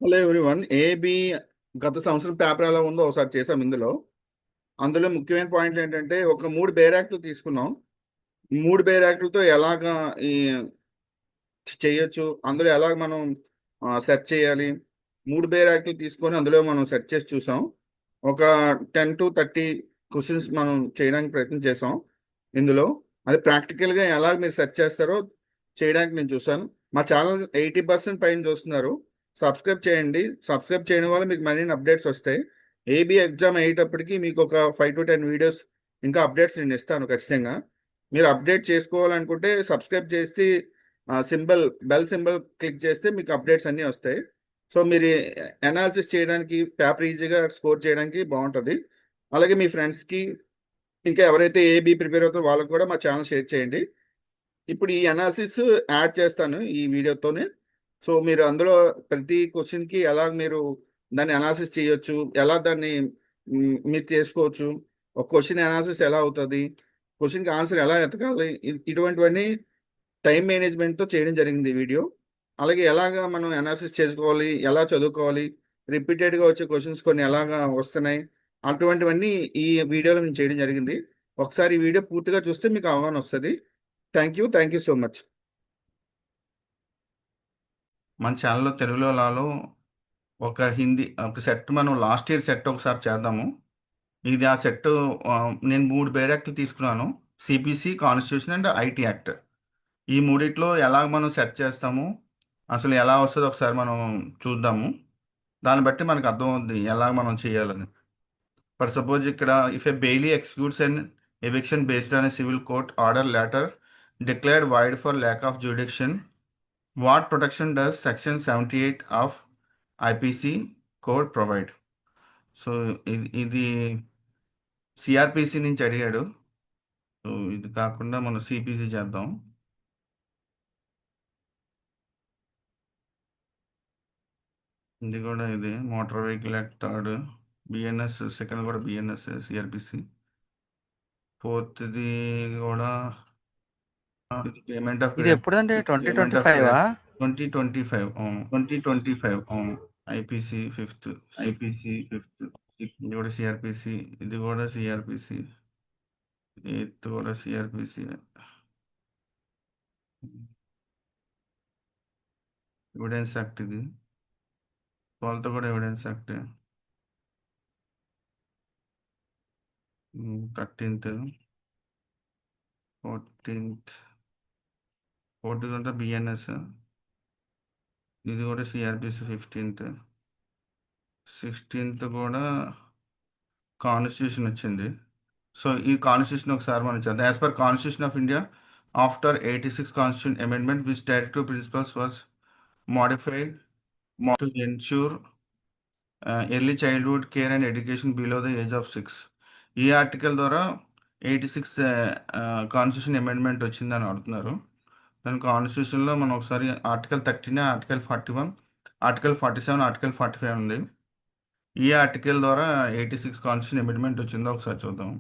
Hello everyone. AB గత సంవత్సరం paper ఎలా ఉందో ఒకసారి చేసాం ఇందులో. అందులో ముఖ్యమైన పాయింట్లు ఏంటంటే ఒక 3 బేర్ యాక్ట్లు తీసుకున్నాం. 3 బేర్ యాక్ట్లతో ఎలాగా ఈ చేయొచ్చు, అందులో ఎలాగ మనం సెర్చ్ చేయాలి. 3 బేర్ యాక్ట్లు తీసుకొని అందులో మనం సెర్చ్ చేసి చూసాం. ఒక 10 to 30 క్వశ్చన్స్ మనం చేయడానికి ప్రయత్నం చేసాం ఇందులో. అది ప్రాక్టికల్గా ఎలా మీరు సెర్చ్ చేస్తారో చేయడానికి నేను చూసాను. మా ఛానల్ 80% పైన చూస్తున్నారు. సబ్స్క్రైబ్ చేయండి. సబ్స్క్రైబ్ చేయడం వల్ల మీకు మరిన్ని అప్డేట్స్ వస్తాయి. ఏబీ ఎగ్జామ్ అయ్యేటప్పటికి మీకు ఒక 5 to 10 వీడియోస్ ఇంకా అప్డేట్స్ నేను ఇస్తాను ఖచ్చితంగా. మీరు అప్డేట్ చేసుకోవాలనుకుంటే సబ్స్క్రైబ్ చేసి బెల్ సింబల్ క్లిక్ చేస్తే మీకు అప్డేట్స్ అన్నీ వస్తాయి. సో మీరు అనాలిసిస్ చేయడానికి, పేపర్ ఈజీగా స్కోర్ చేయడానికి బాగుంటుంది. అలాగే మీ ఫ్రెండ్స్కి ఇంకా ఎవరైతే ఏబీ ప్రిపేర్ అవుతారో వాళ్ళకి కూడా మా ఛానల్ షేర్ చేయండి. ఇప్పుడు ఈ అనాలిసిస్ యాడ్ చేస్తాను ఈ వీడియోతోనే. సో మీరు అందులో ప్రతి క్వశ్చన్కి ఎలా మీరు దాన్ని అనాలిసిస్ చేయొచ్చు, ఎలా దాన్ని మీరు చేసుకోవచ్చు, ఒక క్వశ్చన్ అనాలిసిస్ ఎలా అవుతుంది, క్వశ్చన్కి ఆన్సర్ ఎలా ఎతకాలి, ఇటువంటివన్నీ టైం మేనేజ్మెంట్తో చేయడం జరిగింది ఈ వీడియో. అలాగే ఎలాగా మనం అనాలిసిస్ చేసుకోవాలి, ఎలా చదువుకోవాలి, రిపీటెడ్గా వచ్చే క్వశ్చన్స్ కొన్ని ఎలాగా వస్తున్నాయి, అటువంటివన్నీ ఈ వీడియోలో నేను చేయడం జరిగింది. ఒకసారి ఈ వీడియో పూర్తిగా చూస్తే మీకు అవగాహన వస్తుంది. Thank you so much. మన ఛానల్లో తెలుగులో లాలో ఒక సెట్ మనం లాస్ట్ ఇయర్ సెట్ ఒకసారి చేద్దాము. ఇది ఆ సెట్. నేను 3 బేర్ యాక్ట్లు తీసుకున్నాను. CPC, constitution and IT act. ఈ మూడిట్లో ఎలా మనం సెట్ చేస్తాము, అసలు ఎలా వస్తుందో ఒకసారి మనం చూద్దాము. దాన్ని బట్టి మనకు అర్థమవుద్ది ఎలా మనం చేయాలని. ఫర్ సపోజ్ ఇక్కడ if A Bailey executes and eviction based on a civil court order letter declared wide for lack of jurisdiction, what protection does section 78 of IPC code provide? So ఇది సిఆర్పిసి నుంచి అడిగాడు. So ఇది కాకుండా మనం CPC చేద్దాం. ఇది కూడా ఇది motor vehicle act third, BNS second కూడా బిఎన్ఎస్, సిఆర్పిసి ఫోర్త్ది కూడా ఇది పేమెంట్ ఆఫ్ ఇది ఎప్పుడంటే 2025 2025. 2025 ఐపీసీ ఫిఫ్త్, ఇది కూడా సిఆర్పిసి, ఇది కూడా సిఆర్పిసి, ఎయిత్ కూడా సిఆర్పిసి, ఎవిడెన్స్ యాక్ట్. ఇది 12th కూడా evidence act. 13th, 14th, 14th అంతా బిఎన్ఎస్, ఇది కూడా సిఆర్పిసి 15th, 16th కూడా కాన్స్టిట్యూషన్ వచ్చింది. సో ఈ కాన్స్టిట్యూషన్ ఒకసారి మనం చేద్దాం. As per constitution of India after 86 constitution amendment which directive principles was modified to ensure early childhood care and education below the age of 6. ఈ article ద్వారా 86 constitution amendment వచ్చిందని అడుగుతున్నారు. దాని కాన్స్టిట్యూషన్లో మనం ఒకసారి ఆర్టికల్ 13, ఆర్టికల్ 41, ఆర్టికల్ 47, ఆర్టికల్ 45 ఉంది. ఈ ఆర్టికల్ ద్వారా 86 కాన్స్టిట్యూషన్ అమెండ్మెంట్ వచ్చిందో ఒకసారి చూద్దాం.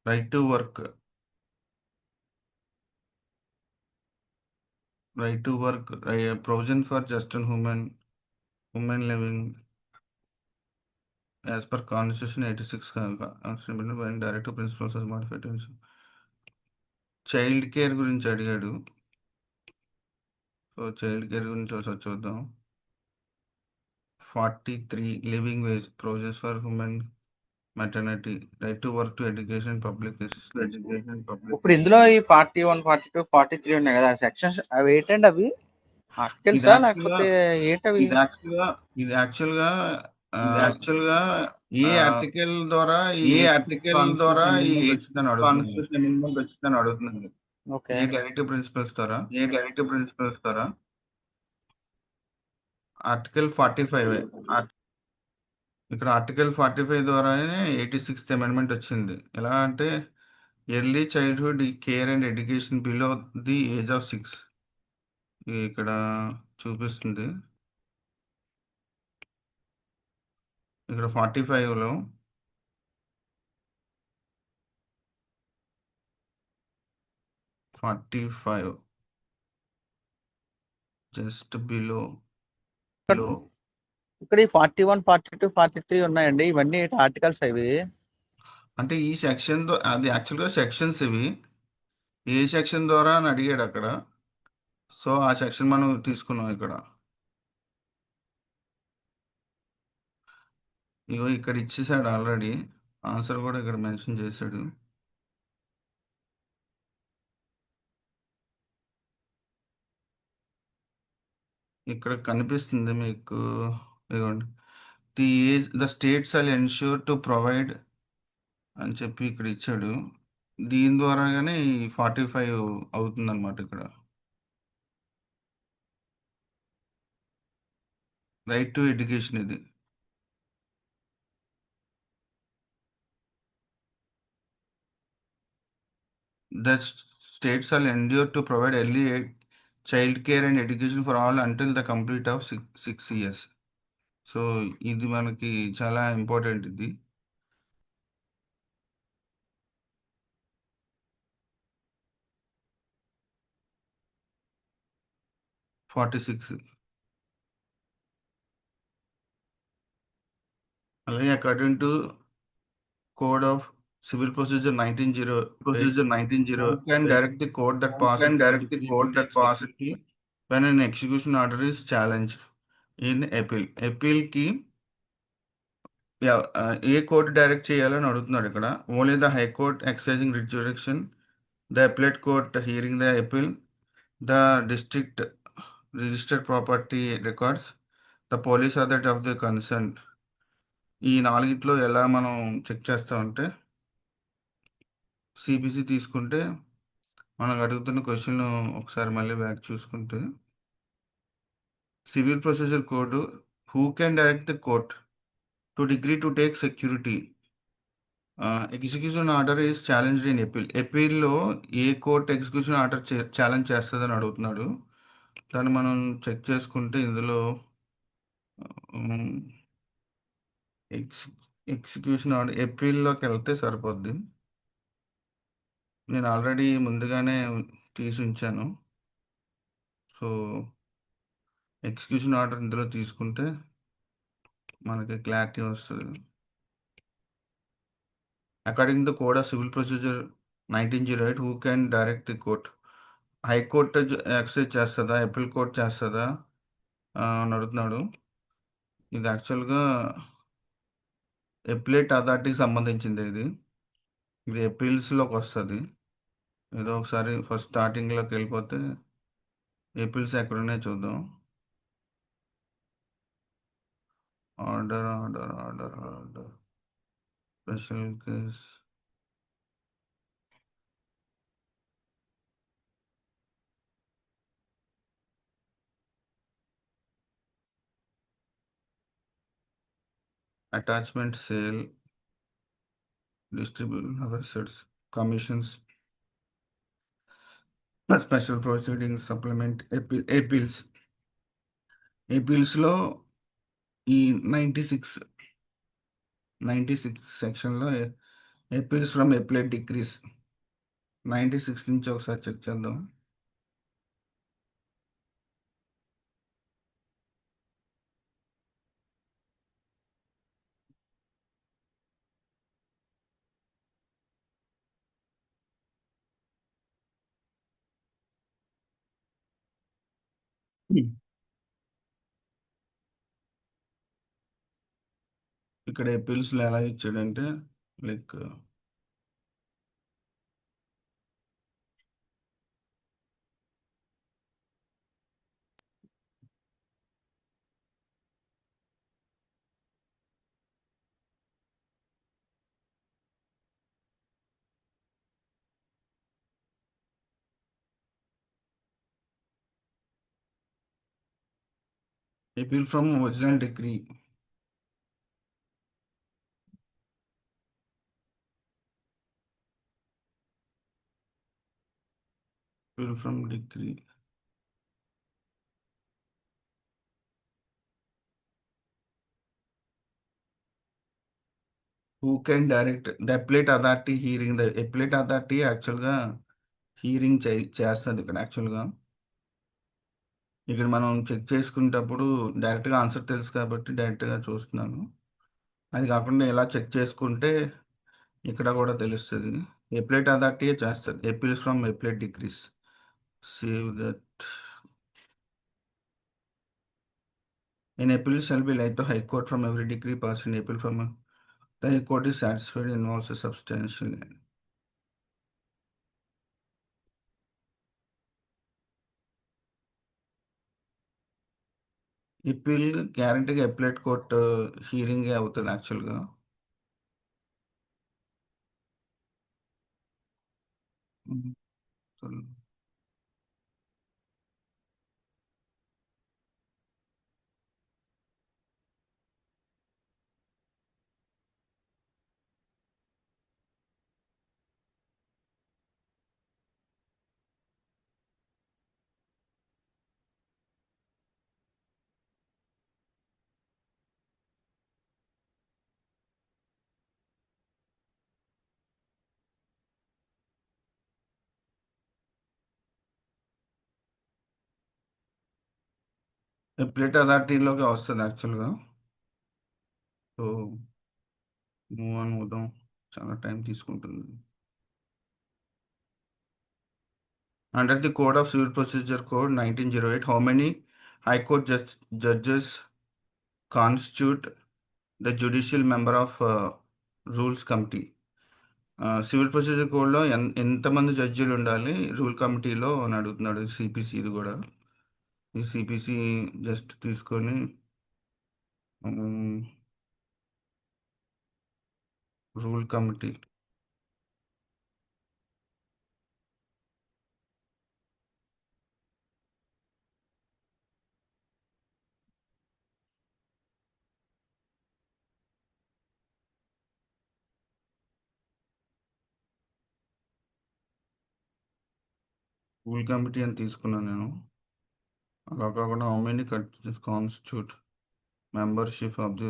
Right to work, provision for just and women living as per constitution 86 directive principles modified. Child care గురించి అడిగాడు. సో చైల్డ్ కేర్ గురించి ఒకసారి చూద్దాం. 43 living wage provisions for women maternity, right to work to education public. ఇప్పుడు ఇందులో ఈ 41, 42, 43 ఉన్నాయి కదా సెక్షన్స్, అవి ఏంటండి? అవి ఆర్టికల్సా లేకపోతే ఏంటవి? ఇది యాక్చువల్గా ఏ ఆర్టికల్ ద్వారా ఈ కాన్స్టిట్యూషన్ అమెండ్మెంట్ వచ్చిందని అడుగుతున్నాను. ఓకే. ఏ డైరెక్టివ్ ప్రిన్సిపల్స్ ద్వారా ఆర్టికల్ 45. ఇక్కడ ఆర్టికల్ 45 ద్వారానే 86th అమెండ్మెంట్ వచ్చింది. ఎలా అంటే early childhood care and education below the age of 6. ఇక్కడ చూపిస్తుంది. ఇక్కడ 45లో 45 జస్ట్ బిలో ఇక్కడ 41, 42, 43 ఉన్నాయండి. ఇవన్నీ ఆర్టికల్స్ ఇవి. అంటే ఈ సెక్షన్ అది యాక్చువల్గా సెక్షన్స్ ఇవి ఏ సెక్షన్ ద్వారా అని అడిగాడు అక్కడ. సో ఆ సెక్షన్ మనం తీసుకున్నాం ఇక్కడ. ఇగో ఇక్కడ ఇచ్చేసాడు ఆల్రెడీ. ఆన్సర్ కూడా ఇక్కడ మెన్షన్ చేశాడు. ఇక్కడ కనిపిస్తుంది మీకు. ఇదిగోండి, the states all ensure to provide అని చెప్పి ఇక్కడ ఇచ్చాడు. దీని ద్వారాగానే ఈ 45 అవుతుంది అనమాట. ఇక్కడ రైట్ టు ఎడ్యుకేషన్ ఇది. The states shall endure to provide early child care and education for all until the complete of 6 years. So ఇది మనకి చాలా ఇంపార్టెంట్ ఇది. (46) అలాగే according to code of civil procedure 1908 who can direct the court that passes when an execution order is challenged in appeal. Appeal కి ఏ court direct చేయాలని అడుగుతున్నాడు ఇక్కడ. Only the high court excising reservation, the అప్లెట్ court hearing the appeal, the district registered property records, the police authority of the concern. ఈ నాలుగిట్లో ఎలా మనం check చేస్తామంటే, CBC తీసుకుంటే మనకు అడుగుతున్న క్వశ్చన్ ఒకసారి మళ్ళీ బ్యాక్ చూసుకుంటే, civil procedure code who can direct the court to decree to take security, execution order is challenged in appeal. ఎపీల్లో ఏ కోర్ట్ ఎగ్జిక్యూషన్ ఆర్డర్ ఛాలెంజ్ చేస్తుందని అడుగుతున్నాడు. దాన్ని మనం చెక్ చేసుకుంటే ఇందులో ఎగ్జిక్యూషన్ ఆర్డర్ ఎపీల్లోకి వెళ్తే సరిపోద్ది. నేను ఆల్రెడీ ముందుగానే తీసి ఉంచాను. సో ఎగ్జిక్యూషన్ ఆర్డర్ ఇందులో తీసుకుంటే మనకి క్లారిటీ వస్తుంది. According to code of civil procedure 1908 who can direct the court. High court excise చేస్తుందా, అప్పీల్ కోర్ట్ చేస్తుందా అని అడుగుతున్నాడు. ఇది యాక్చువల్గా అప్లెట్ అథారిటీకి సంబంధించింది. ఇది అపీల్స్లోకి వస్తుంది. ఏదో ఒకసారి ఫస్ట్ స్టార్టింగ్లోకి వెళ్ళిపోతే అపీల్స్ ఎక్కడున్నాయో చూద్దాం. Order special case. Attachment sale, distribution of assets, commissions, special proceedings, supplement, ఏపీల్స్లో ఈ 96 సెక్షన్లో ఏపీల్స్ ఫ్రమ్ అప్లైడ్ డిక్రీస్ 96 నుంచి ఒకసారి చెక్ చేద్దాం. ఇక్కడ ఏపీల్స్లో ఎలా ఇచ్చాడంటే like appeal from original decree. Appeal from decree. Who can direct the అప్లెట్ authority hearing the అప్లెట్ authority యాక్చువల్గా హీరింగ్ చేస్తుంది ఇక్కడ యాక్చువల్గా. ఇక్కడ మనం చెక్ చేసుకునేటప్పుడు డైరెక్ట్గా ఆన్సర్ తెలుసు కాబట్టి డైరెక్ట్గా చూస్తున్నాను. అది కాకుండా ఇలా చెక్ చేసుకుంటే ఇక్కడ కూడా తెలుస్తుంది. అప్లెట్ అథారిటీయే చేస్తుంది. Appeals from అప్లెట్ degrees save that an appeal shall be laid to High Court from every degree passed in appeal from the High Court is satisfied involves a substantial appeal గ్యారంటీగా అప్లెట్ కోర్ట్ హీరింగే అవుతుంది యాక్చువల్గా. అప్లెట్ అథారిటీలోకి వస్తుంది యాక్చువల్గా. సో మూవ్ ఆన్ అవుదాం, చాలా time తీసుకుంటుంది. Under the code of civil procedure code 1908, how many High Court judges constitute the judicial member of rules committee? Civil procedure కోడ్లో ఎంతమంది జడ్జిలు ఉండాలి రూల్ కమిటీలో అని అడుగుతున్నాడు. సిపిసి ఇది కూడా. ఈ సిపిసి జస్ట్ తీసుకొని రూల్ కమిటీ అని తీసుకున్నాను నేను. అలా కాకుండా how many constitute membership of the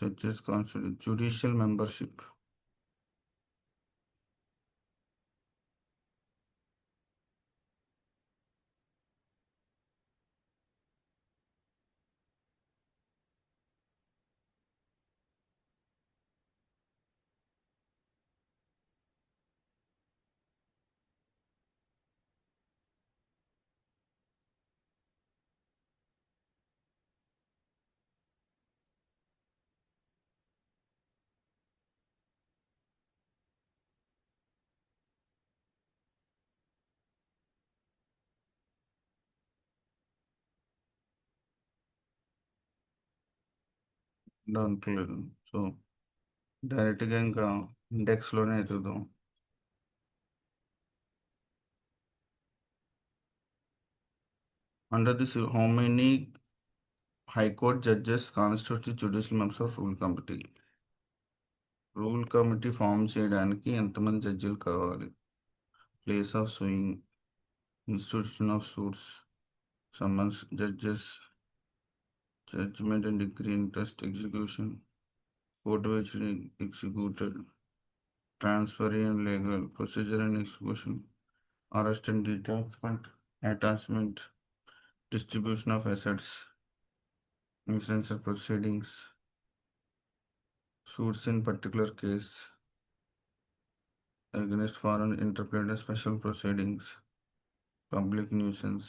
judges constitute judicial membership. దాంట్లేదు. సో డైరెక్ట్గా ఇంకా ఇండెక్స్లోనే ఎదుగుదాం. Under this how many high court judges constitute judicial members of rule committee. Rule committee form చేయడానికి ఎంతమంది జడ్జిలు కావాలి? Place of suing, institution of suits, summons, judges, judgment and decree, interest, execution, court which executed, transferring and legal, procedure and execution, arrest and detachment, attachment, distribution of assets, instance of proceedings, suits in particular case, against foreign interpreted special proceedings, public nuisance,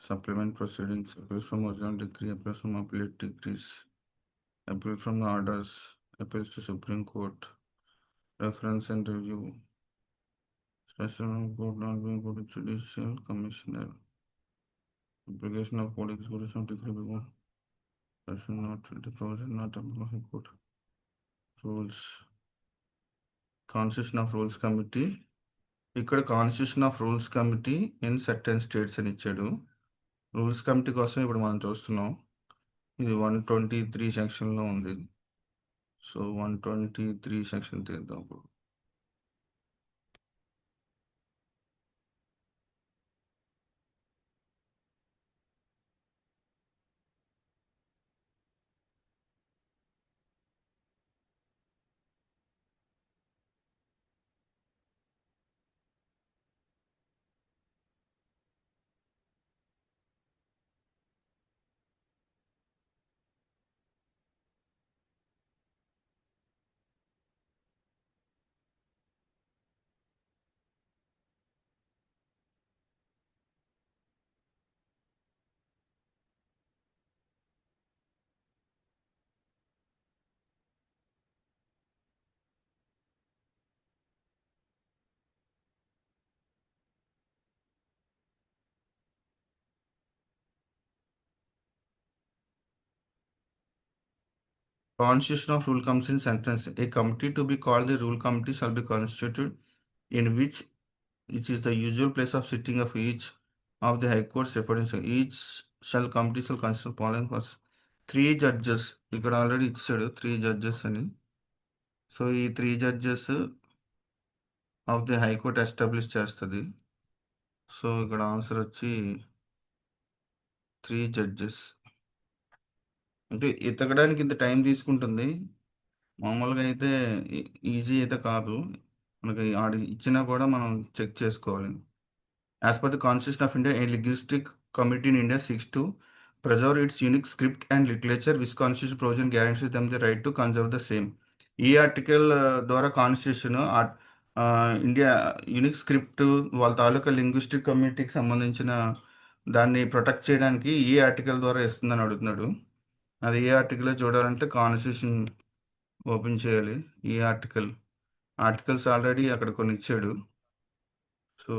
supplement proceedings, appeals from original decree, appeals from appellate decrees, appeal from the orders, appeals to Supreme Court, reference and review, special court not being put to judicial commissioner, application of court execution of decree before special not the provision not applicable High Court rules. Constitution of rules committee. ఇక్కడ constitution of rules committee in certain states అని ఇచ్చాడు. Rules committee కోసం ఇప్పుడు మనం చూస్తున్నాం. ఇది 123 సెక్షన్లో ఉంది. సో 123 సెక్షన్ తీద్దాం ఇప్పుడు. Constitution of rule comes in sentence. A committee to be called the rule committee shall be constituted in which is the usual place of sitting of each of the high courts reference. Each shall committee shall consist of following first. Three judges ఇక్కడ already ఇచ్చాడు 3 judges అని. So ఈ 3 judges of the high court establish చేస్తుంది. So ఇక్కడ answer వచ్చి 3 judges. అంటే ఎతకడానికి ఇంత time తీసుకుంటుంది. మామూలుగా అయితే ఈజీ అయితే కాదు. మనకి ఆడి ఇచ్చినా కూడా మనం చెక్ చేసుకోవాలి. As per the constitution of India, A linguistic committee in India seeks to preserve its unique script and literature, which constitution provision guarantees them the right to conserve the same. ఈ article ద్వారా constitution India unique script వాళ్ళ తాలూకా linguistic కమ్యూనిటీకి సంబంధించిన దాన్ని protect చేయడానికి ఈ article ద్వారా ఇస్తుందని అడుగుతున్నాడు. అది ఏ ఆర్టికల్ చూడాలంటే కాన్స్టిట్యూషన్ ఓపెన్ చేయాలి. ఈ ఆర్టికల్స్ ఆల్రెడీ అక్కడ కొన్ని ఇచ్చాడు. సో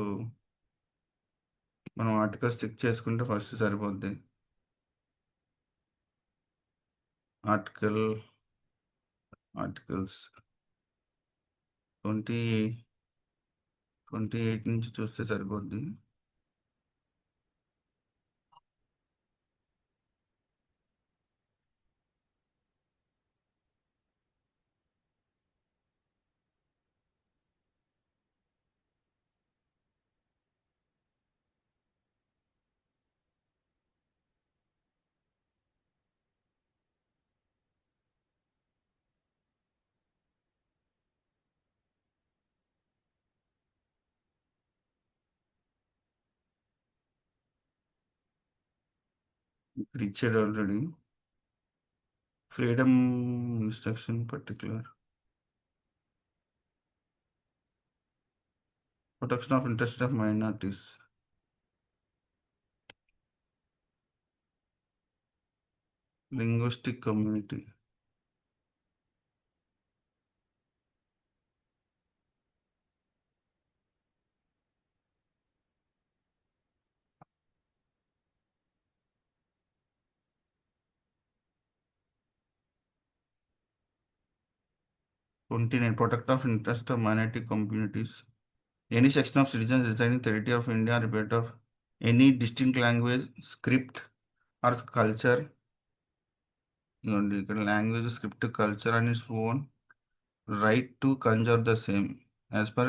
మనం ఆర్టికల్స్ చెక్ చేసుకుంటే ఫస్ట్ సరిపోద్ది. ఆర్టికల్స్ 28 నుంచి చూస్తే సరిపోద్ది. ఇక్కడ ఇచ్చాడు already. Freedom instruction particular protection of interest of minorities, linguistic community. Protect of interest of minority communities. Any section of citizens residing in territory of India, repeat of any distinct language, script or culture. ఇక్కడ language, script, culture and its own right to conserve the same as per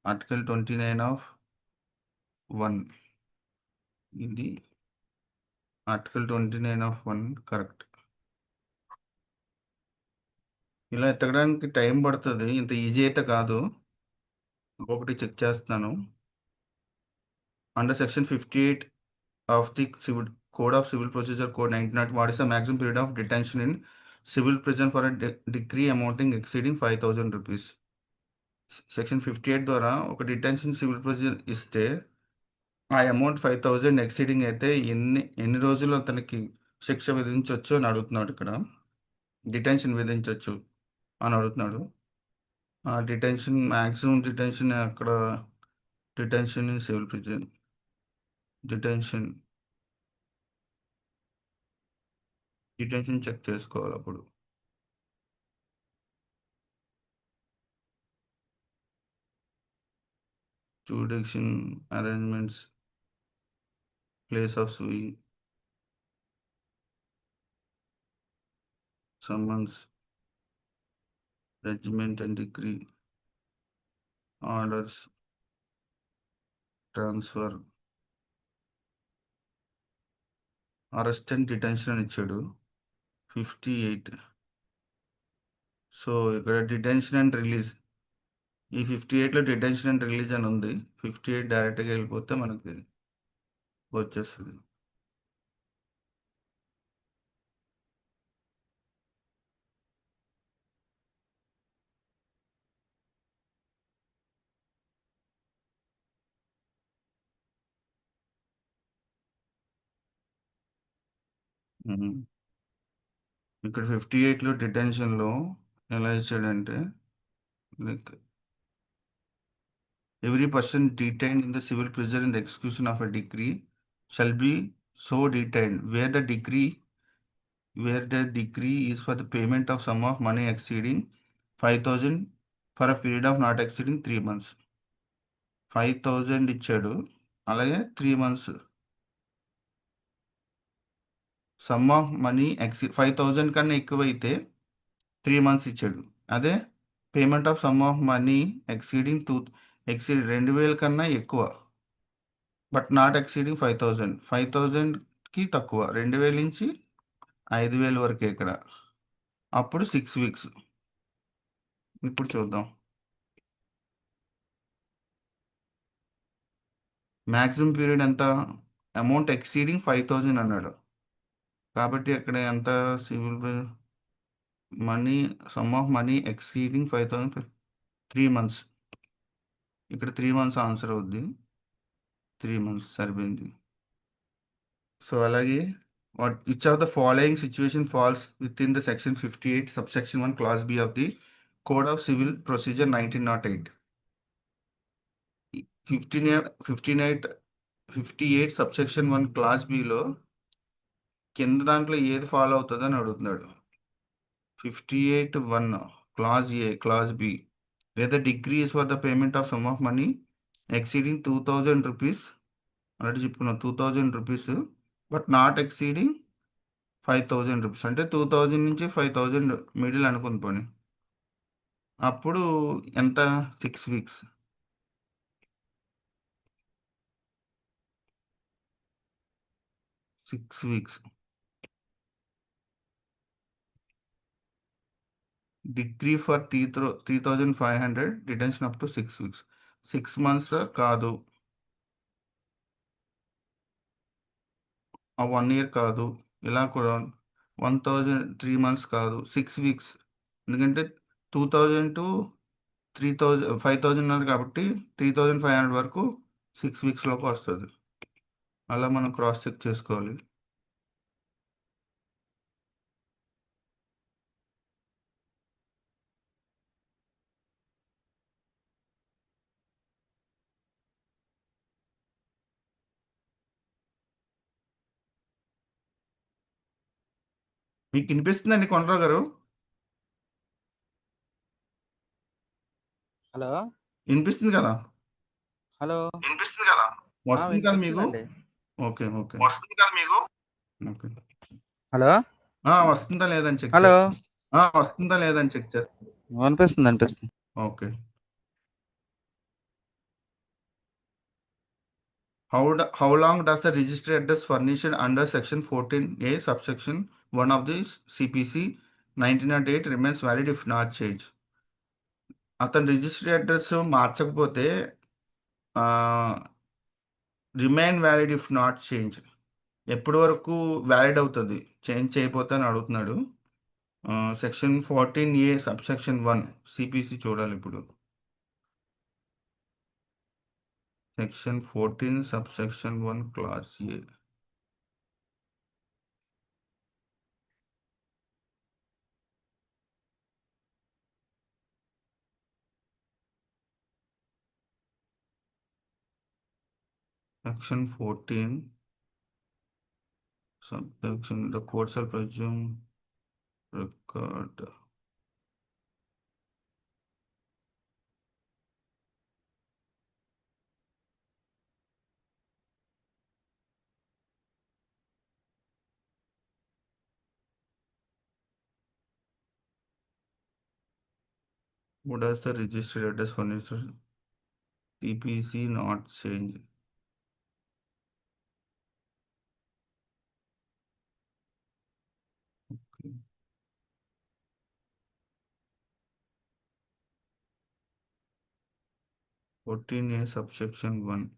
Article 29 of 1. ఇది Article 29 of 1 correct. ఇలా ఎత్తకడానికి time పడుతుంది, ఇంత easy అయితే కాదు. ఒకటి check చేస్తున్నాను. Under section 58 of the civil code of civil procedure code 1990, what is the maximum period of detention in civil prison for degree amounting exceeding 5,000 rupees. Section 58 ద్వారా ఒక detention civil procedure ఇస్తే ఆ amount 5,000 exceeding అయితే ఎన్ని రోజులు అతనికి శిక్ష విధించవచ్చు అని అడుగుతున్నాడు. ఇక్కడ డిటెన్షన్ విధించవచ్చు అని అడుగుతున్నాడు. ఆ డిటెన్షన్ మ్యాక్సిమం డిటెన్షన్ అక్కడ detention in civil prison detention check చేసుకోవాలి. అప్పుడు jurisdiction arrangements, place of suing, summons, judgment and decree, orders, transfer, arrest and detention అని ఇచ్చాడు 58. సో ఇక్కడ డిటెన్షన్ అండ్ రిలీజ్, ఈ 58లో డిటెన్షన్ అండ్ రిలీజ్ అని ఉంది. 58 డైరెక్ట్గా వెళ్ళిపోతే మనకి వచ్చేస్తుంది. ఇక్కడ 58లో డిటెన్షన్లో ఎలా ఇచ్చాడంటే, like every person detained in the civil prison in the execution of a decree shall be so detained where the decree where the decree is for the payment of sum of money exceeding 5,000 for a period of not exceeding 3 months. 5,000 ఇచ్చాడు, అలాగే 3 months some of money 5,000 కన్నా ఎక్కువైతే 3 months ఇచ్చాడు. అదే payment of some of money exceeding 2,000 కన్నా ఎక్కువ but not exceeding 5,000, 5,000కి తక్కువ, 2,000 నుంచి 5,000 వరకే ఇక్కడ. అప్పుడు 6 weeks. ఇప్పుడు చూద్దాం. మ్యాక్సిమం పీరియడ్ ఎంత? అమౌంట్ ఎక్సీడింగ్ 5,000 అన్నాడు కాబట్టి అక్కడ ఎంత? Civil money some of money exceeding 5,000 3 months. ఇక్కడ 3 months ఆన్సర్ అవుద్ది. 3 months సరిపోయింది. సో అలాగే which of the following situation falls within the section 58 subsection 1 clause B of the Code of Civil Procedure 1908? 58 subsection 1 clause B లో కింద దాంట్లో ఏది follow అవుతుందని అడుగుతున్నాడు. 58(1) clause A, clause B, where the decree is for the payment of sum of money exceeding 2,000 rupees, అన్నట్టు చెప్పుకున్నాం 2,000 rupees, but not exceeding 5,000 rupees. అంటే 2,000 నుంచి 5,000 మిడిల్ అనుకుని పోనీ. అప్పుడు ఎంత? 6 weeks. Degree for 3,500 detention up to 6 weeks. 6 months కాదు, ఆ 1 year కాదు, ఇలా కూడా 1,000 3 months కాదు, 6 weeks. ఎందుకంటే 2,000 టు 3,000 5,000 ఉన్నారు కాబట్టి 3,500 వరకు 6 weeksలోకి వస్తుంది. అలా మనం క్రాస్ చెక్ చేసుకోవాలి. మీకు వినిపిస్తుందండి కొండరావు గారు? హలో వినిపిస్తుంది కదా? హలో వస్తుంది కదా మీకు? వినిపిస్తుందండి. Okay okay okay. హలో వస్తుందా లేదని చెక్ హలో వస్తుందా లేదని చెక్ చేస్తాను. అనిపిస్తుంది. Okay. How long does the registered address furnished under section 14A subsection 1 of the CPC 1908 remains valid if not changed? అతను రిజిస్టర్డ్ అడ్రస్ మార్చకపోతే remain valid if not change. ఎప్పటి వరకు వ్యాలిడ్ అవుతుంది change చేయకపోతే అని అడుగుతున్నాడు. సెక్షన్ 14A సబ్సెక్షన్ 1 సిపిసి చూడాలి ఇప్పుడు. Section 14 subsection 1 class A. Section 14 subsection the court shall presume record. What does the registered address furnished CPC not change? Okay. (14A) subsection 1.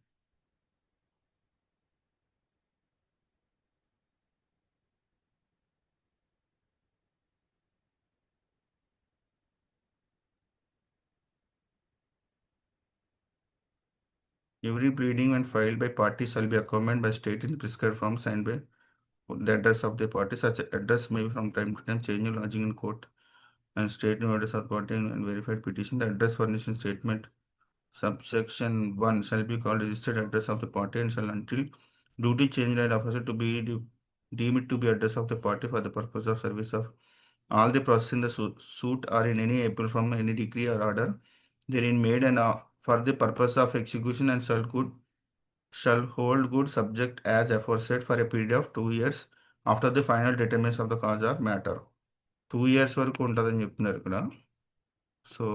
Every pleading when filed by party shall be accompanied by state in prescribed form signed by the address of the party. Such address may be from time to time changed lodging in court and state notice of party and verified petition. The address furnishing statement subsection 1 shall be called registered address of the party and shall until duty change right officer to be deem it to be address of the party for the purpose of service of all the process in the suit or in any appeal from any decree or order therein made and for the purpose of execution and shall hold good subject as aforesaid for a period of 2 years after the final determination of the cause or matter. 2 years వరకు ఉంటుందని చెప్తున్నారు ఇక్కడ. So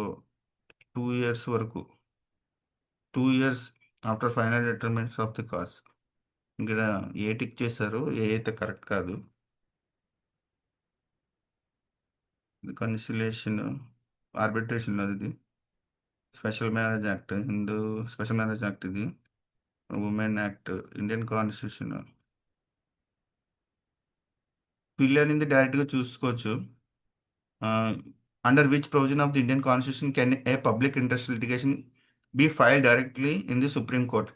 2 years వరకు 2 years after final determination of the cause. ఇక్కడ ఏ tick చేశారు, ఏ అయితే కరెక్ట్ కాదు. కన్సిలేషన్ ఆర్బిట్రేషన్ అది special marriage act, Hindu special marriage act, ఇది women act, Indian constitution. PIL అనేది డైరెక్ట్గా చూసుకోవచ్చు. Under which provision of the Indian constitution can a public interest litigation be file directly in the supreme court.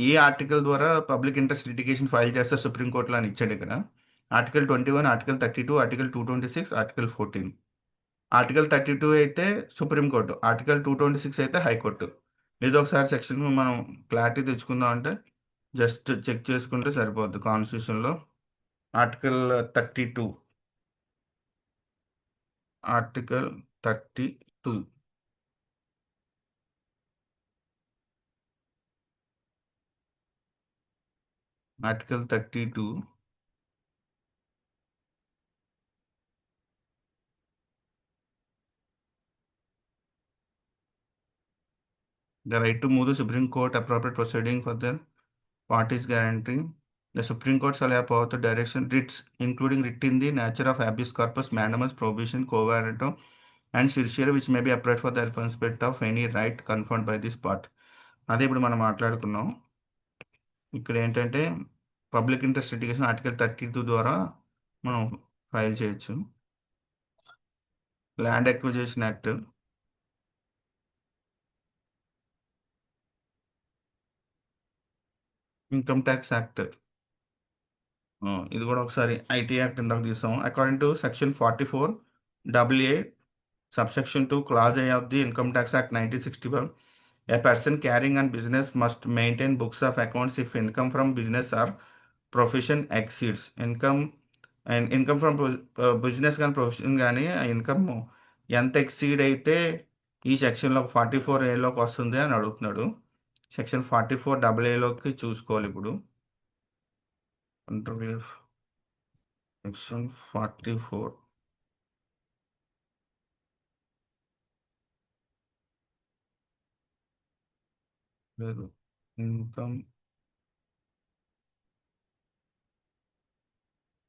ఏ article ద్వారా public interest litigation file చేస్తే సుప్రీంకోర్టులో అని ఇచ్చాడు ఇక్కడ. Article 21, article 32, article 226, article 14. Article 32 అయితే సుప్రీంకోర్టు, ఆర్టికల్ 226 అయితే high court. ఏదో ఒకసారి సెక్షన్ మనం క్లారిటీ తెచ్చుకుందాం అంటే జస్ట్ చెక్ చేసుకుంటే సరిపోద్ది. కాన్స్టిట్యూషన్లో article 32, article 32 article 32 the right to move the Supreme Court appropriate proceeding for the parties guaranteeing the Supreme Court shall have power to direction writs, including writ in the nature of habeas corpus, mandamus, prohibition, quo warranto, and certiorari, which may be applied for the enforcement of any right conferred by this part. అదే ఇప్పుడు మనం మాట్లాడుకున్నాం. ఇక్కడ ఏంటంటే public interest litigation article 32 ద్వారా మనం file చేయొచ్చు. Land acquisition act, income tax act, ఇది కూడా ఒకసారి ఐటీ యాక్ట్ ఇందాక తీసాం. According to section 44AA subsection 2 clause A of the Income Tax Act 1961, a person carrying on business must maintain books of accounts if income from business or profession exceeds income. And income from business కానీ profession కానీ ఆ income ఎంత exceed అయితే ఈ సెక్షన్లో 44Aలోకి వస్తుంది అని అడుగుతున్నాడు. సెక్షన్ 44AA చూసుకోవాలి. ఇప్పుడు సెక్షన్ 44 లేదు, income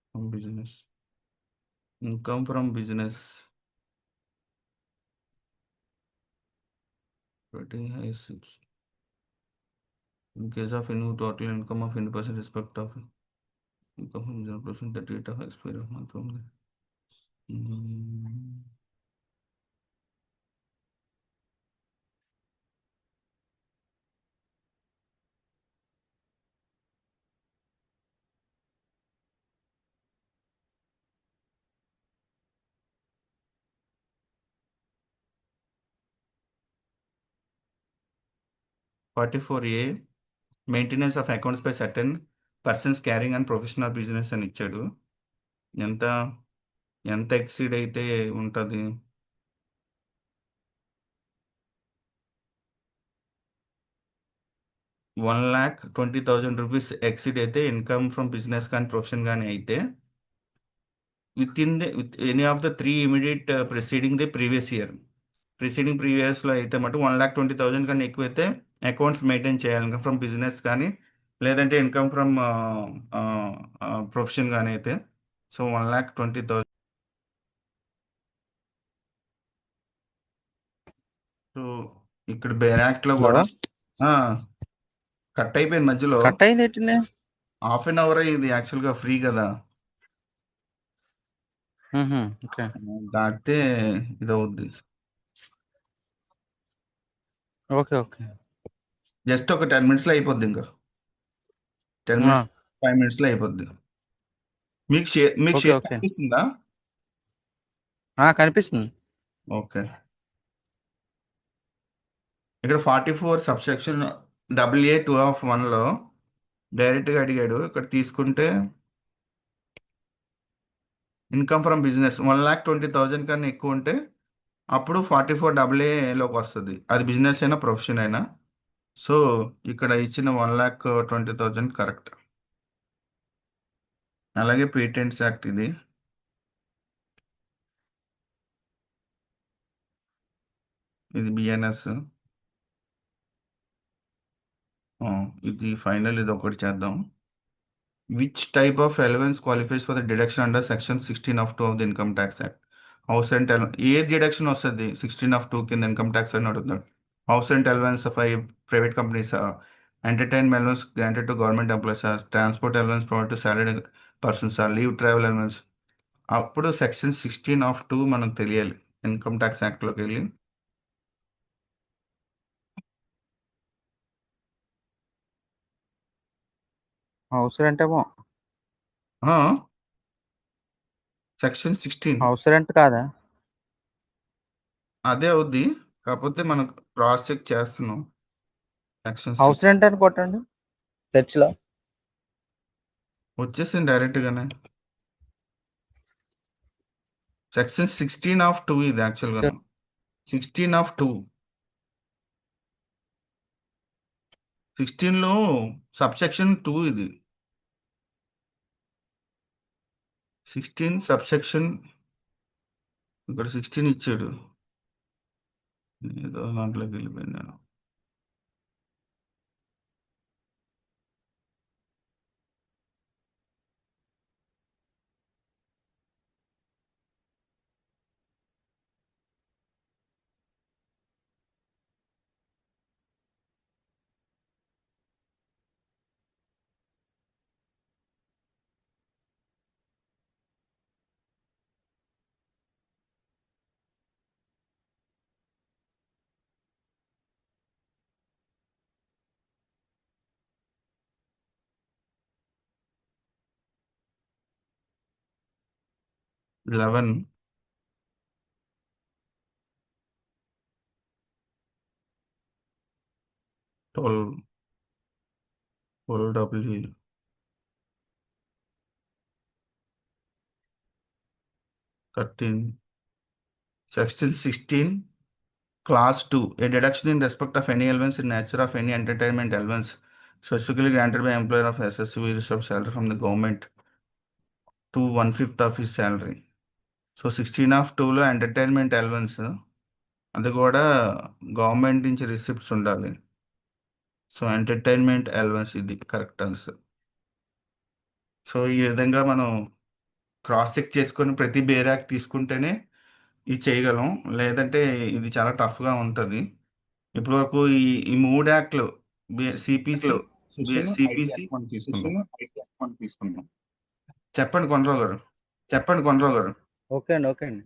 from business, income from business in case of any total income of any person respect of income from 0% the date of expiry of month from the 44A maintenance of accounts by certain persons carrying and professional business అని ఇచ్చాడు. ఎంత ఎంత exceed అయితే ఉంటుంది? 1,20,000 rupees exceed అయితే income from business కానీ profession కానీ అయితే with any of the 3 immediate preceding the previous ప్రీవియస్లో అయితే మటు 1,20,000 కన్నా ఎక్కువైతే అకౌంట్స్ మెయింటైన్ చేయాలి. ఇన్కమ్ ఫ్రమ్ బిజినెస్ కానీ లేదంటే ఇన్కమ్ ఫ్రమ్ ప్రొఫెషన్ కానీ అయితే. సో 1,20,000. సో ఇక్కడ బేర్ యాక్ట్లో కూడా కట్ అయిపోయింది మధ్యలో. కట్ అయింది హాఫ్ అన్ అవర్ ఇది యాక్చువల్గా ఫ్రీ కదా, దాటితే ఇది అవుద్ది. ఓకే జస్ట్ ఒక 10 minutesలో అయిపోద్ది. ఇంకా 10 minutes 5 minutesలో అయిపోద్ది. మీకు షేర్ కనిపిస్తుందా? కనిపిస్తుంది. ఓకే, ఇక్కడ 44 సబ్సెక్షన్ AA 2 of 1లో డైరెక్ట్గా అడిగాడు. ఇక్కడ తీసుకుంటే ఇన్కమ్ ఫ్రమ్ బిజినెస్ 1,20,000 కన్నా ఎక్కువ ఉంటే అప్పుడు 44AA లోకి వస్తుంది, అది బిజినెస్ అయినా ప్రొఫెషన్ అయినా. సో ఇక్కడ ఇచ్చిన 1,20,000 కరెక్ట్. అలాగే పేటెంట్స్ యాక్ట్ ఇది బిఎన్ఎస్. ఇది ఫైనల్, ఇది ఒకటి చేద్దాం. Which type of allowance qualifies for the deduction under section 16(2) of the income tax act? House rent A deduction వస్తుంది 16(2) కింద ఇన్కమ్ ట్యాక్స్ అని అడుగుతాడు. House rent allowance of private companies, entertainment allowance granted to government employees, transport allowance provide to salary persons, leave travel allowance. అప్పుడు section 16(2) మనకు తెలియాలి income tax యాక్ట్లోకి వెళ్ళి. House rent ఏమో. Section 16 house rent కాదా? అదే అవుద్ది, కాకపోతే మనం క్రాస్ చెక్ చేస్తున్నాం. సెక్షన్ హౌస్ రెంట్ అని కొట్టండి సెర్చ్ లో. వచ్చేసింది డైరెక్ట్గానే. సెక్షన్ 16(2) ఇది యాక్చువల్గా 16(2). 16లో సబ్సెక్షన్ 2 ఇది. 16 సబ్సెక్షన్, ఇక్కడ 16 ఇచ్చాడు, ఏదో దాంట్లోకి వెళ్ళిపోయింది. 11, 12, 12W, 13. Section 16, Clause 2. A deduction in respect of any allowance in nature of any entertainment allowance specifically granted by employer of SSV of salary from the government to 1/5 of his salary. So 16(2)లో entertainment allowance, అది కూడా government నుంచి receipts ఉండాలి. So entertainment allowance ఇది correct answer. So ఈ విధంగా మనం cross check చేసుకొని ప్రతి బేరాక్ తీసుకుంటేనే ఇది చేయగలం, లేదంటే ఇది చాలా టఫ్గా ఉంటుంది. ఇప్పటివరకు ఈ 3 యాక్ట్లు సిపిసి తీసుకున్నాం. చెప్పండి కొండరావు గారు. ఓకే అండి, ఓకే అండి.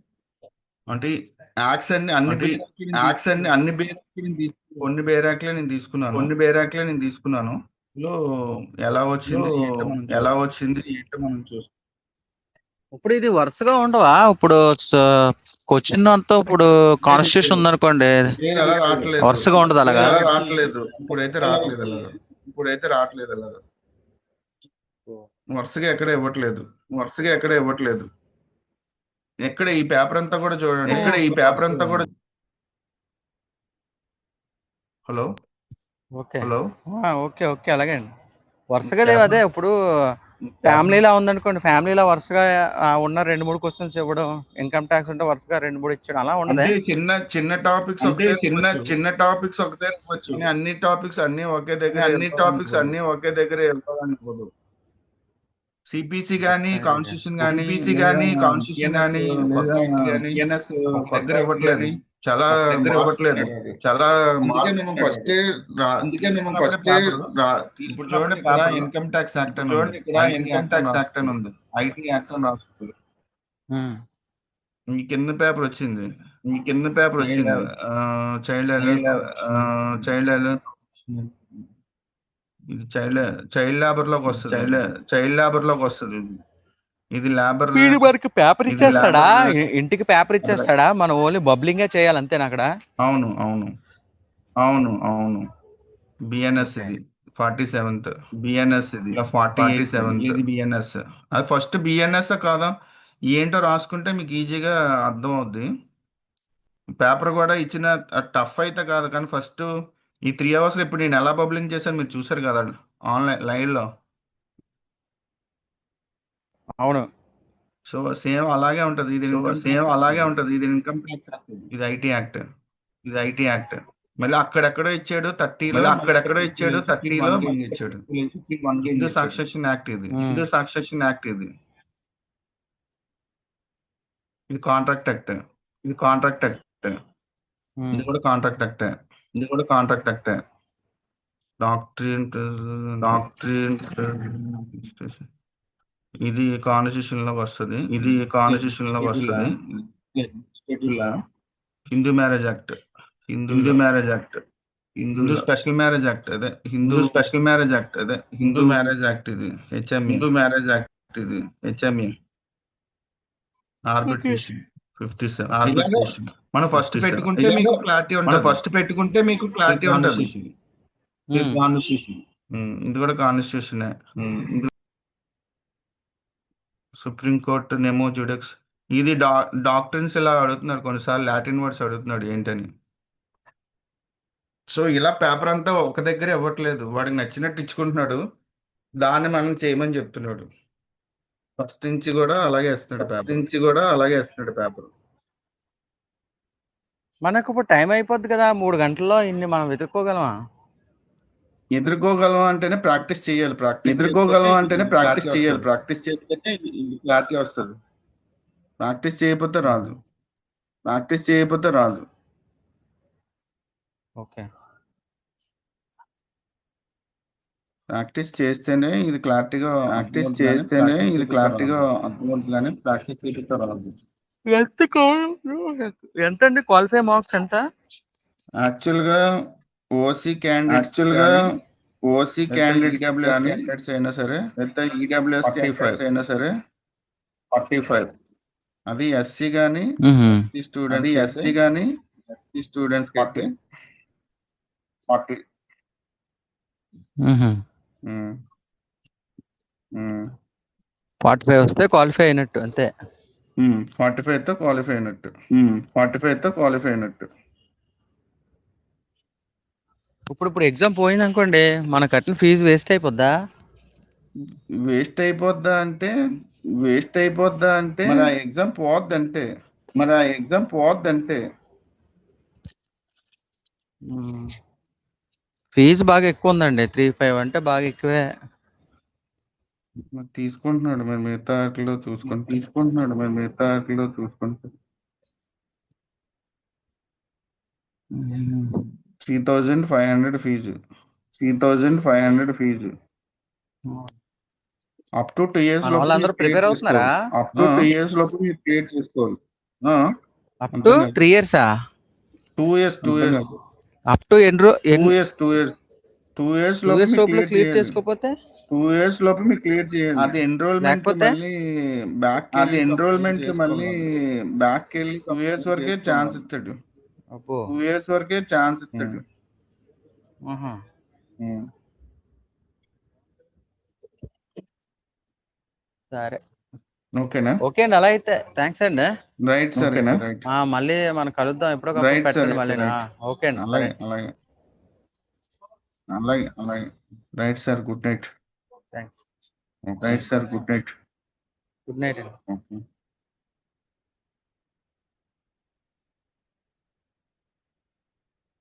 అంటే యాక్ట్స్ అన్ని కొన్ని బేరాక్లే నేను తీసుకున్నాను. లో ఎలా వచ్చింది ఏంటో మనం చూస్తాం. ఇప్పుడు ఇది వరుసగా ఉండవా? ఇప్పుడు క్వశ్చన్ అంతా ఇప్పుడు కాన్స్టిట్యూషన్ ఉందనుకోండి, లేదు, అలా రావట్లేదు, వరుసగా ఉండదు అలాగా. ఇప్పుడైతే రావట్లేదు అలాగా. వరుసగా ఎక్కడ ఇవ్వట్లేదు. ఎక్కడ ఈ పేపర్ అంతా కూడా చూడండి. హలో ఓకే ఓకే ఓకే, అలాగే అండి. వరుసగా లేవు. అదే ఇప్పుడు ఫ్యామిలీలా ఉందనుకోండి, ఫ్యామిలీలో వరుసగా ఉన్న 2-3 క్వశ్చన్స్ ఇవ్వడం, ఇన్కమ్ ట్యాక్స్ ఉంటే వరుసగా 2-3 ఇచ్చడం, అలా ఉండదు. అంటే చిన్న టాపిక్స్ ఒకటే ఇవ్వచ్చు. అన్ని టాపిక్స్ అన్ని ఒకే దగ్గర వెళ్ళిపోవాలి. సిపిసి కానీ కాన్స్టిట్యూషన్ కానీ దగ్గర ఇవ్వట్లేదు. చాలా అందుకే మనం ఫస్ట్ ఇప్పుడు చూడండి, ఇక్కడ ఇన్కమ్ ట్యాక్స్ యాక్ట్ అని ఉంది. ఐటీ యాక్ట్ అని రాస్తుంది. ఈ కింద పేపర్ వచ్చింది, చైల్డ్ ఇది చైల్డ్ లేబర్ లోకి వస్తుంది. ఇది లేబర్. వీడు మనకి పేపర్ ఇచ్చేస్తాడా? ఇంటికి పేపర్ ఇచ్చేస్తాడా? మనం ఓన్లీ బబ్లింగే చేయాలి అంతేనా అక్కడ? అవును. బిఎన్ఎస్ ఇది 47th, 47 ఇది బిఎన్ఎస్. అది ఫస్ట్ బిఎన్ఎస్ కాదా? ఏంటో రాసుకుంటే మీకు ఈజీగా అర్థం అవుద్ది. పేపర్ కూడా ఇచ్చిన టఫ్ అయితే కాదు, కానీ ఫస్ట్ ఈ 3 అవర్స్లో ఇప్పుడు నేను ఎలా బబ్లింగ్ చేశాను మీరు చూసారు కదా ఆన్లైన్ లైవ్లో. అవును. సో సేమ్ అలాగే ఉంటుంది. ఇది ఇన్కమ్ సేమ్ ట్యాక్స్ అలాగే యాక్ట్, ఉంటది. ఇది ఇన్కమ్ ట్యాక్స్ యాక్ట్. ఇది ఐటీ యాక్ట్. ఇది ఐటీ యాక్ట్. మళ్ళీ అక్కడెక్కడో ఇచ్చాడు 30లో, మళ్ళీ మళ్ళీ ఇక్కడ అక్కడెక్కడో ఇచ్చాడు 15 30లో, 1 మళ్ళీ ఇచ్చాడు. 1 హిందూ ఇచ్చాడు. సక్సెషన్ యాక్ట్ ఇది. హిందూ సక్సెషన్ యాక్ట్ ఇది. ఇది కాంట్రాక్ట్ యాక్ట్. ఇది కాంట్రాక్ట్ యాక్ట్. ఇది కూడా కాంట్రాక్ట్ యాక్ట్. ఇది కూడా కాంట్రాక్ట్ యాక్ట్. డాక్ట్రిన్ డాక్ట్రిన్ ఇది కాన్స్టిట్యూషన్ లోకి వస్తుంది. ఇది కాన్స్టిట్యూషన్ లోకి వస్తుంది. Schedule Hindu marriage act, Hindu marriage act, Hindu special marriage act, అదే హిందూ స్పెషల్ మ్యారేజ్ యాక్ట్, అదే హిందూ మ్యారేజ్ యాక్ట్, ఇది హెచ్ఎంఈ, హిందూ మ్యారేజ్ యాక్ట్, ఇది హెచ్ఎంఈ. ఆర్బిట్రేషన్ 57. ఆర్బిట్రేషన్ మనం ఫస్ట్ పెట్టుకుంటే మీకు క్లారిటీ మనం ఉంటుంది. ఫస్ట్ పెట్టుకుంటే మీకు క్లారిటీ ఉంటుంది. కాన్స్టిట్యూషన్. ఇది కూడా constitution. Supreme court nemo judex. ఇది డాక్టర్స్ ఇలా అడుగుతున్నారు, కొన్నిసార్లు లాటిన్ వర్డ్స్ అడుగుతున్నాడు ఏంటని. సో ఇలా పేపర్ అంతా ఒక దగ్గర ఇవ్వట్లేదు, వాడికి నచ్చినట్టు ఇచ్చుకుంటున్నాడు, దాన్ని మనం చేయమని చెప్తున్నాడు. ఫస్ట్ నుంచి కూడా అలాగే ఇస్తున్నాడు పేపర్. మనకు ఇప్పుడు టైం అయిపోద్ది కదా, 3 గంటల్లో ఇన్ని మనం వెతుక్కోగలమా? ఎదుర్కోగలం అంటేనే ప్రాక్టీస్ చేయాలి. ఎదుర్కోగలం అంటేనే ప్రాక్టీస్ చేయాలి. ప్రాక్టీస్ చేస్తేనే క్లారిటీ వస్తుంది. ప్రాక్టీస్ చేయకపోతే రాదు. ఓకే. ప్రాక్టీస్ చేస్తేనే ఇది క్లారిటీగా అర్థమవుతుంది కానీ ప్రాక్టీస్ చేయకపోతే రాదు. ఎంత అండి క్వాలిఫై మార్క్స్ ఎంత? యాక్చువల్గా ఓసీ క్యాండిడేట్స్ క్యాండిడేట్స్ అయినా సరే, ఈడబ్ల్యూఎస్ 45 అయినా సరే 45. అది ఎస్సీ కానీ ఎస్సీ స్టూడెంట్స్ అయితే 40. 45 వస్తే క్వాలిఫై అయినట్టు అంతే. 45తో క్వాలిఫై అయినట్టు. ఇప్పుడు ఎగ్జామ్ పోయింది అనుకోండి, మన కట్టిన ఫీజు వేస్ట్ అయిపోద్దా? వేస్ట్ అయిపోద్దా అంటే మరి ఆ ఎగ్జామ్ పోద్ది అంతే. ఫీజు బాగా ఎక్కువ ఉందండి, 35 అంటే బాగా ఎక్కువే. మరి తీసుకుంటున్నాడు, మరి మిగతా వాటిలో చూసుకుంటే 3,500 ఫీజు. అప్ టు 2 years మన వాళ్ళందరూ ప్రిపేర్ అవుతున్నారా? అప్ టు 3 years లోపు మీరు క్రియేట్ చేసుకోవాలి. Up to 3 years? 2 years. Up to 2 years లోపల క్లియర్ చేసుకోకపోతే 2 years లోపు మీరు క్లియర్ చేయాలి. అది ఎన్రోల్మెంట్ లేకపోతే? మళ్ళీ బ్యాక్ వెళ్ళి 2 years వరకే ఛాన్స్ ఇస్తాడు. అబ్బో. 2 years వరకే ఛాన్స్ ఇస్తాడు. ఆహా. సరే, ఓకేనా? ఓకే అండి, అలా అయితే థ్యాంక్స్ అండి. Right sir. ఓకేనా? రైట్. మళ్ళీ మనం కలుద్దాం ఎప్పుడో Right, పెట్టండి sir. మళ్ళీ. Right. ఓకే అండి. అలాగే right sir. Good night. Thanks. Right sir. Good night. Good night అండి. ఓకే.